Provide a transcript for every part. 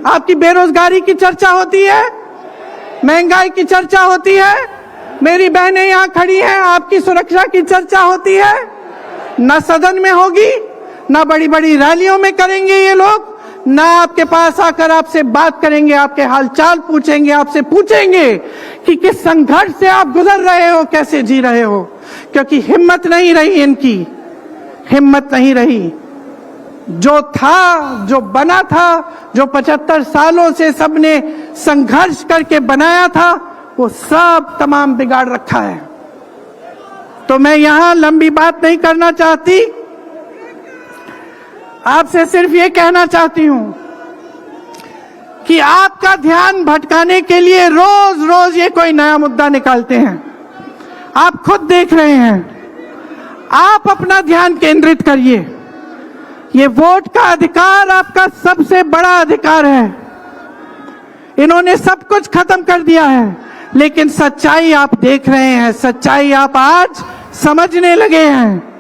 आपकी बेरोजगारी की चर्चा होती है, महंगाई की चर्चा होती है, मेरी बहनें यहाँ खड़ी हैं, आपकी सुरक्षा की चर्चा होती है। न सदन में होगी, न बड़ी बड़ी रैलियों में करेंगे ये लोग, ना आपके पास आकर आपसे बात करेंगे, आपके हालचाल पूछेंगे, आपसे पूछेंगे कि किस संघर्ष से आप गुजर रहे हो, कैसे जी रहे हो, क्योंकि हिम्मत नहीं रही, इनकी हिम्मत नहीं रही। जो था, जो बना था, जो 75 सालों से सबने संघर्ष करके बनाया था, वो सब तमाम बिगाड़ रखा है। तो मैं यहां लंबी बात नहीं करना चाहती, आपसे सिर्फ ये कहना चाहती हूं कि आपका ध्यान भटकाने के लिए रोज रोज ये कोई नया मुद्दा निकालते हैं। आप खुद देख रहे हैं, आप अपना ध्यान केंद्रित करिए। ये वोट का अधिकार आपका सबसे बड़ा अधिकार है। इन्होंने सब कुछ खत्म कर दिया है, लेकिन सच्चाई आप देख रहे हैं, सच्चाई आप आज समझने लगे हैं,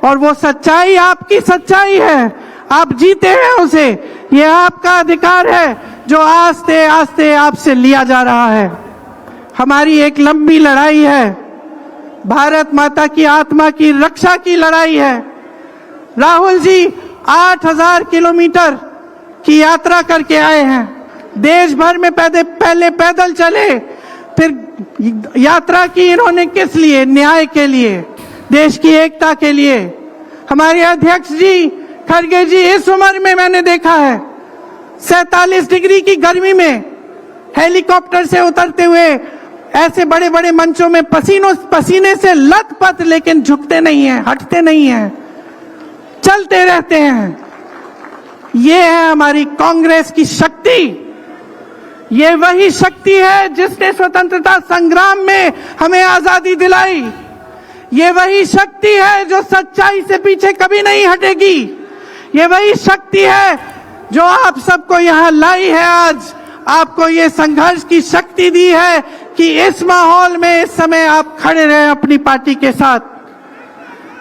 और वो सच्चाई आपकी सच्चाई है, आप जीते हैं उसे। ये आपका अधिकार है जो आस्ते आस्ते आपसे लिया जा रहा है। हमारी एक लंबी लड़ाई है, भारत माता की आत्मा की रक्षा की लड़ाई है। राहुल जी 8000 किलोमीटर की यात्रा करके आए हैं, देश भर में पहले पैदल चले, फिर यात्रा की इन्होंने किस लिए? न्याय के लिए, देश की एकता के लिए। हमारे अध्यक्ष जी खड़गे जी, इस उम्र में मैंने देखा है 47 डिग्री की गर्मी में हेलीकॉप्टर से उतरते हुए ऐसे बड़े बड़े मंचों में पसीने से लथपथ, लेकिन झुकते नहीं हैं, हटते नहीं हैं, चलते रहते हैं। ये है हमारी कांग्रेस की शक्ति। ये वही शक्ति है जिसने स्वतंत्रता संग्राम में हमें आजादी दिलाई। ये वही शक्ति है जो सच्चाई से पीछे कभी नहीं हटेगी। ये वही शक्ति है जो आप सबको यहां लाई है, आज आपको ये संघर्ष की शक्ति दी है कि इस माहौल में इस समय आप खड़े रहे अपनी पार्टी के साथ।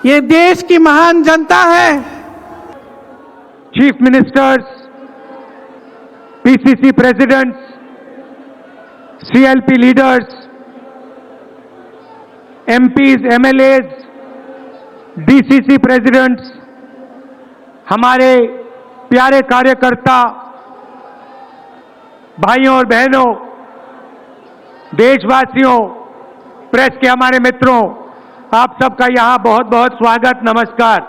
ये देश की महान जनता है। Chief ministers, PCC presidents, CLP leaders, MPs, MLAs, DCC presidents, हमारे प्यारे कार्यकर्ता भाइयों और बहनों, देशवासियों, प्रेस के हमारे मित्रों, आप सबका यहां बहुत बहुत स्वागत, नमस्कार।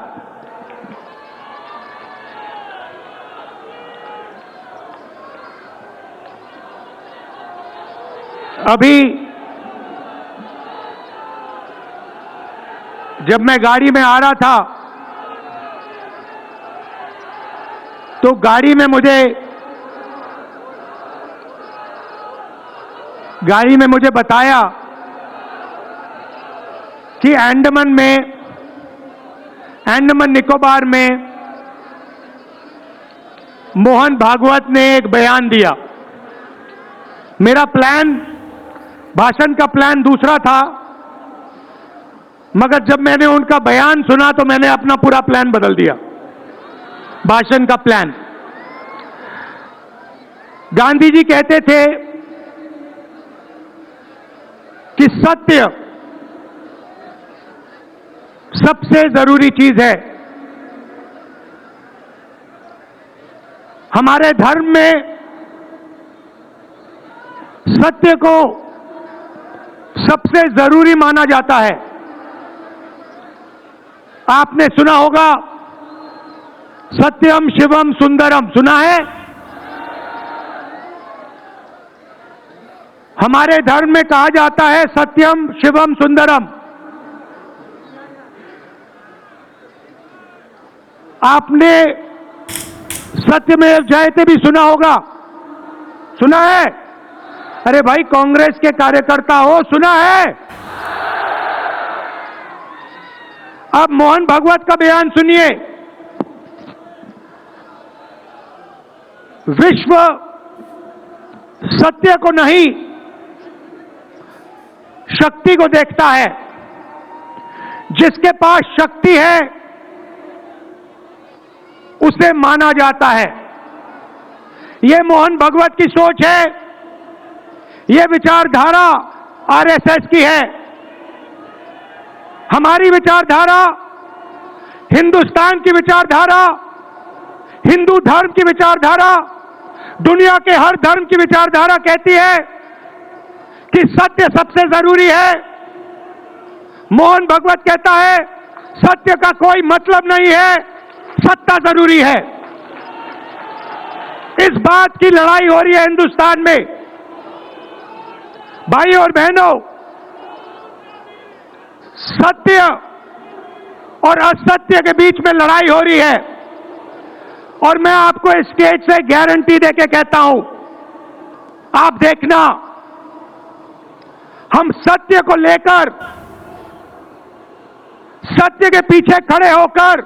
अभी जब मैं गाड़ी में आ रहा था तो गाड़ी में मुझे बताया कि अंडमान निकोबार में मोहन भागवत ने एक बयान दिया। मेरा भाषण का प्लान दूसरा था, मगर जब मैंने उनका बयान सुना तो मैंने अपना पूरा प्लान बदल दिया, भाषण का प्लान। गांधी जी कहते थे कि सत्य सबसे जरूरी चीज है। हमारे धर्म में सत्य को सबसे जरूरी माना जाता है। आपने सुना होगा सत्यम शिवम सुंदरम, सुना है? हमारे धर्म में कहा जाता है सत्यम शिवम सुंदरम। आपने सत्यमेव जयते भी सुना होगा, सुना है? अरे भाई, कांग्रेस के कार्यकर्ता हो, सुना है? अब मोहन भागवत का बयान सुनिए। विश्व सत्य को नहीं, शक्ति को देखता है। जिसके पास शक्ति है उसे माना जाता है। ये मोहन भागवत की सोच है, ये विचारधारा आरएसएस की है। हमारी विचारधारा, हिंदुस्तान की विचारधारा, हिंदू धर्म की विचारधारा, दुनिया के हर धर्म की विचारधारा कहती है कि सत्य सबसे जरूरी है। मोहन भागवत कहता है सत्य का कोई मतलब नहीं है, सत्ता जरूरी है। इस बात की लड़ाई हो रही है हिंदुस्तान में। भाइयों और बहनों, सत्य और असत्य के बीच में लड़ाई हो रही है और मैं आपको इस स्टेज से गारंटी देके कहता हूं, आप देखना, हम सत्य को लेकर, सत्य के पीछे खड़े होकर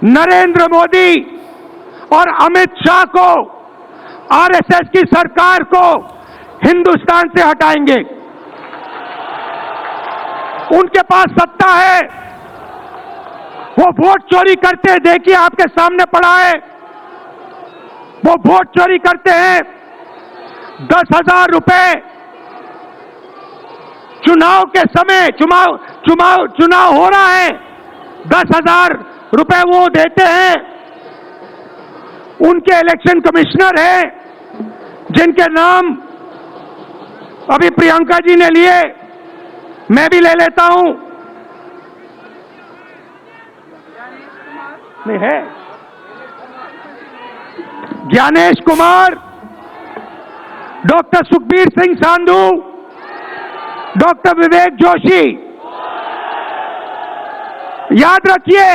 नरेंद्र मोदी और अमित शाह को, आरएसएस की सरकार को हिंदुस्तान से हटाएंगे। उनके पास सत्ता है, वो वोट चोरी करते हैं, देखिए आपके सामने पड़ा है, वो वोट चोरी करते हैं। 10,000 रुपए चुनाव के समय, चुनाव हो रहा है, 10,000 रुपए वो देते हैं। उनके इलेक्शन कमिश्नर हैं जिनके नाम अभी प्रियंका जी ने लिए, मैं भी ले लेता हूं। नहीं है, ज्ञानेश कुमार, डॉक्टर सुखबीर सिंह सांधू, डॉक्टर विवेक जोशी। याद रखिए,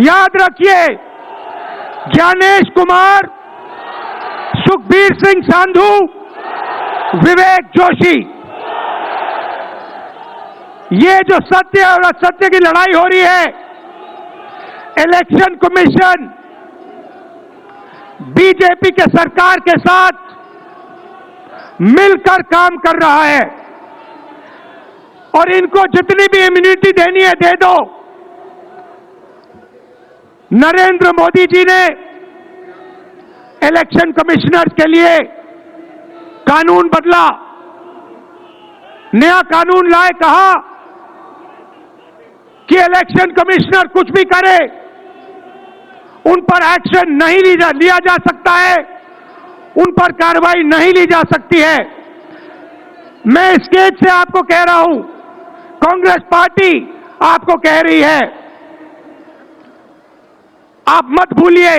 याद रखिए, ज्ञानेश कुमार, सुखबीर सिंह सांधू, विवेक जोशी। ये जो सत्य और असत्य की लड़ाई हो रही है, इलेक्शन कमीशन बीजेपी के सरकार के साथ मिलकर काम कर रहा है और इनको जितनी भी इम्यूनिटी देनी है दे दो। नरेंद्र मोदी जी ने इलेक्शन कमिश्नर के लिए कानून बदला, नया कानून लाए, कहा कि इलेक्शन कमिश्नर कुछ भी करे उन पर एक्शन नहीं लिया जा सकता है, उन पर कार्रवाई नहीं ली जा सकती है। मैं स्टेज से आपको कह रहा हूं, कांग्रेस पार्टी आपको कह रही है, आप मत भूलिए,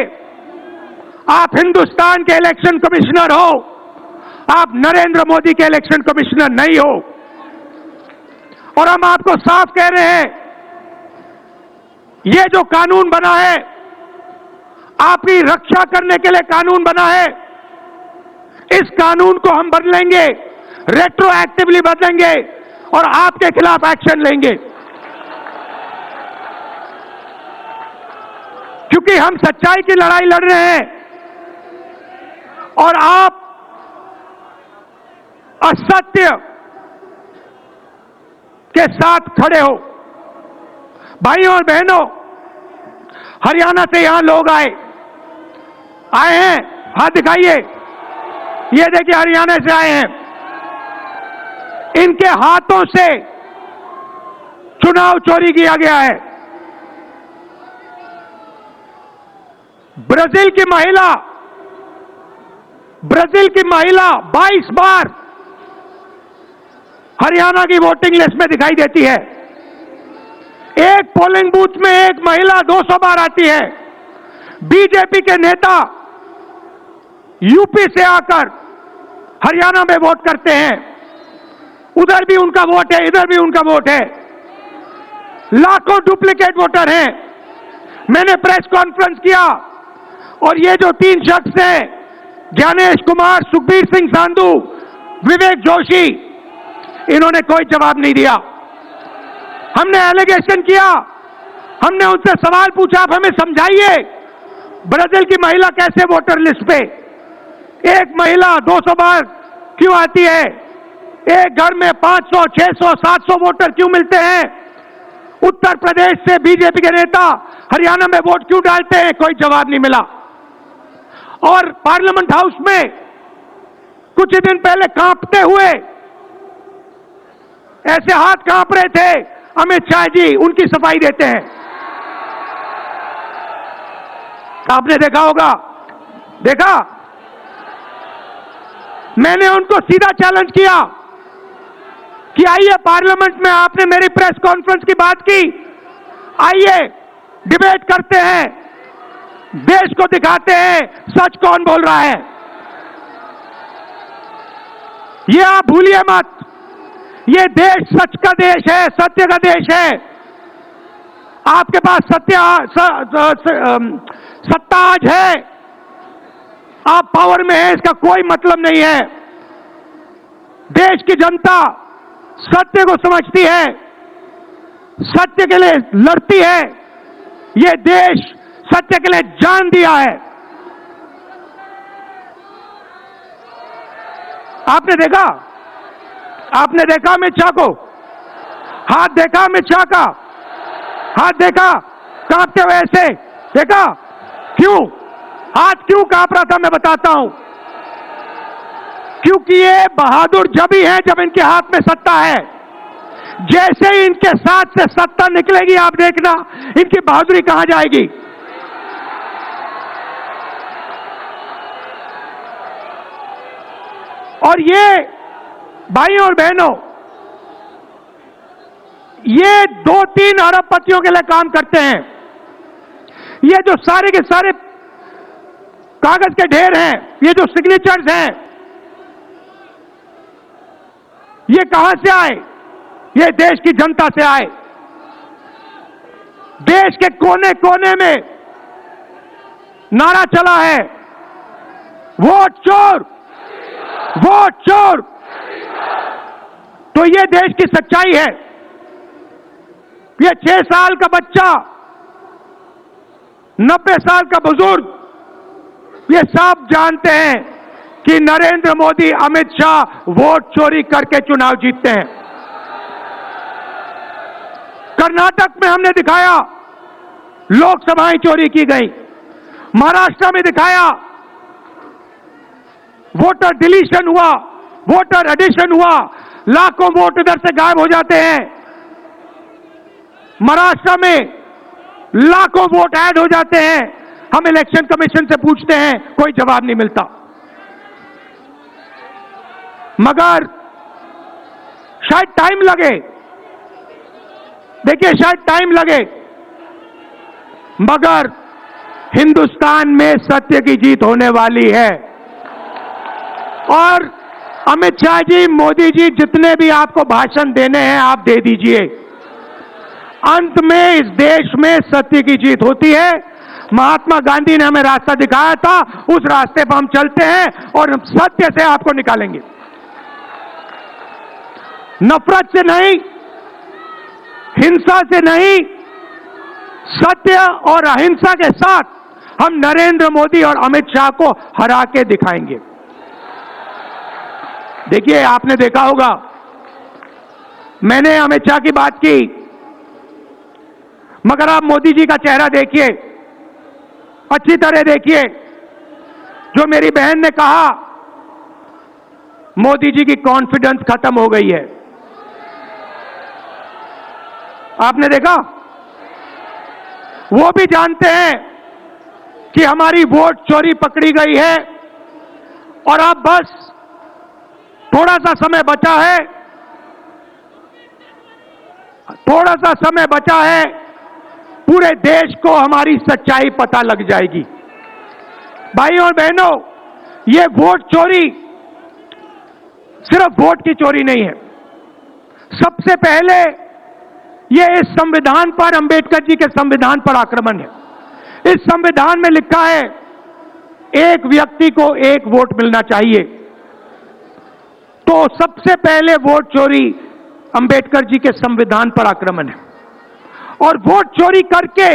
आप हिंदुस्तान के इलेक्शन कमिश्नर हो, आप नरेंद्र मोदी के इलेक्शन कमिश्नर नहीं हो। और हम आपको साफ कह रहे हैं, ये जो कानून बना है, आपकी रक्षा करने के लिए कानून बना है, इस कानून को हम बदलेंगे, रेट्रोएक्टिवली बदलेंगे और आपके खिलाफ एक्शन लेंगे, क्योंकि हम सच्चाई की लड़ाई लड़ रहे हैं और आप असत्य के साथ खड़े हो। भाइयों और बहनों, हरियाणा से यहां लोग आए हैं, हाथ दिखाइए, ये देखिए हरियाणा से आए हैं। इनके हाथों से चुनाव चोरी किया गया है। ब्राजील की महिला 22 बार हरियाणा की वोटिंग लिस्ट में दिखाई देती है। एक पोलिंग बूथ में एक महिला 200 बार आती है। बीजेपी के नेता यूपी से आकर हरियाणा में वोट करते हैं, उधर भी उनका वोट है, इधर भी उनका वोट है। लाखों डुप्लीकेट वोटर हैं। मैंने प्रेस कॉन्फ्रेंस किया और ये जो 3 शख्स हैं, ज्ञानेश कुमार, सुखबीर सिंह सांधू, विवेक जोशी, इन्होंने कोई जवाब नहीं दिया। हमने एलिगेशन किया, हमने उनसे सवाल पूछा, आप हमें समझाइए ब्राजील की महिला कैसे वोटर लिस्ट पे, एक महिला 200 बार क्यों आती है, एक घर में 500, 600, 700 वोटर क्यों मिलते हैं, उत्तर प्रदेश से बीजेपी के नेता हरियाणा में वोट क्यों डालते हैं, कोई जवाब नहीं मिला। और पार्लियामेंट हाउस में कुछ दिन पहले कांपते हुए, ऐसे हाथ कांप रहे थे, अमित शाह जी उनकी सफाई देते हैं। आपने देखा होगा, देखा? मैंने उनको सीधा चैलेंज किया कि आइए पार्लियामेंट में, आपने मेरी प्रेस कॉन्फ्रेंस की बात की, आइए डिबेट करते हैं, देश को दिखाते हैं सच कौन बोल रहा है। ये आप भूलिए मत, ये देश सच का देश है, सत्य का देश है। आपके पास सत्ता आज है, आप पावर में हैं, इसका कोई मतलब नहीं है। देश की जनता सत्य को समझती है, सत्य के लिए लड़ती है। ये देश सत्य के लिए जान दिया है। आपने देखा, आपने देखा अमित शाह को, हाथ देखा अमित शाह का, हाथ देखा कांपते हुए ऐसे देखा? क्यों हाथ क्यों कांप रहा था, मैं बताता हूं। क्योंकि ये बहादुर जब ही है जब इनके हाथ में सत्ता है। जैसे ही इनके साथ से सत्ता निकलेगी, आप देखना इनकी बहादुरी कहां जाएगी। और ये भाइयों और बहनों, ये 2-3 अरबपतियों के लिए काम करते हैं। ये जो सारे के सारे कागज के ढेर हैं, ये जो सिग्नेचर्स हैं, ये कहां से आए? ये देश की जनता से आए। देश के कोने कोने में नारा चला है, वोट चोर, वोट चोर। तो ये देश की सच्चाई है। ये 6 साल का बच्चा, 90 साल का बुजुर्ग, ये सब जानते हैं कि नरेंद्र मोदी, अमित शाह वोट चोरी करके चुनाव जीतते हैं। कर्नाटक में हमने दिखाया लोकसभाएं चोरी की गई, महाराष्ट्र में दिखाया वोटर डिलीशन हुआ, वोटर एडिशन हुआ, लाखों वोट इधर से गायब हो जाते हैं। महाराष्ट्र में लाखों वोट ऐड हो जाते हैं। हम इलेक्शन कमीशन से पूछते हैं, कोई जवाब नहीं मिलता। मगर शायद टाइम लगे, देखिए शायद टाइम लगे, मगर हिंदुस्तान में सत्य की जीत होने वाली है। और अमित शाह जी, मोदी जी, जितने भी आपको भाषण देने हैं आप दे दीजिए। अंत में इस देश में सत्य की जीत होती है। महात्मा गांधी ने हमें रास्ता दिखाया था, उस रास्ते पर हम चलते हैं और सत्य से आपको निकालेंगे। नफरत से नहीं, हिंसा से नहीं, सत्य और अहिंसा के साथ हम नरेंद्र मोदी और अमित शाह को हरा के दिखाएंगे। देखिए, आपने देखा होगा, मैंने अमित शाह की बात की, मगर आप मोदी जी का चेहरा देखिए, अच्छी तरह देखिए। जो मेरी बहन ने कहा, मोदी जी की कॉन्फिडेंस खत्म हो गई है। आपने देखा? वो भी जानते हैं कि हमारी वोट चोरी पकड़ी गई है और अब बस थोड़ा सा समय बचा है, थोड़ा सा समय बचा है, पूरे देश को हमारी सच्चाई पता लग जाएगी। भाइयों और बहनों, ये वोट चोरी सिर्फ वोट की चोरी नहीं है। सबसे पहले ये इस संविधान पर, अंबेडकर जी के संविधान पर आक्रमण है। इस संविधान में लिखा है एक व्यक्ति को एक वोट मिलना चाहिए। तो सबसे पहले वोट चोरी अंबेडकर जी के संविधान पर आक्रमण है। और वोट चोरी करके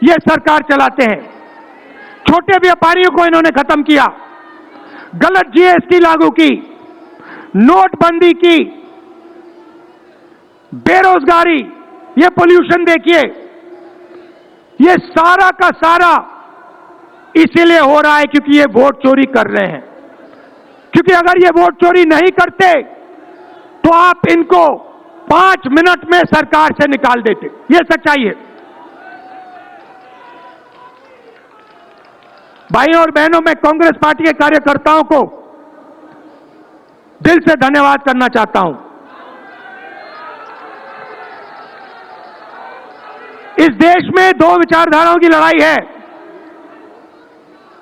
ये सरकार चलाते हैं। छोटे व्यापारियों को इन्होंने खत्म किया, गलत जीएसटी लागू की, नोटबंदी की, बेरोजगारी, ये पोल्यूशन देखिए, ये सारा का सारा इसीलिए हो रहा है क्योंकि ये वोट चोरी कर रहे हैं। क्योंकि अगर ये वोट चोरी नहीं करते तो आप इनको 5 मिनट में सरकार से निकाल देते। ये सच्चाई है। भाइयों और बहनों, मैं कांग्रेस पार्टी के कार्यकर्ताओं को दिल से धन्यवाद करना चाहता हूं। इस देश में 2 विचारधाराओं की लड़ाई है।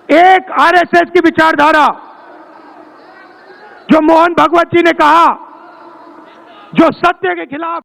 एक आरएसएस की विचारधारा, जो मोहन भगवत जी ने कहा, जो सत्य के खिलाफ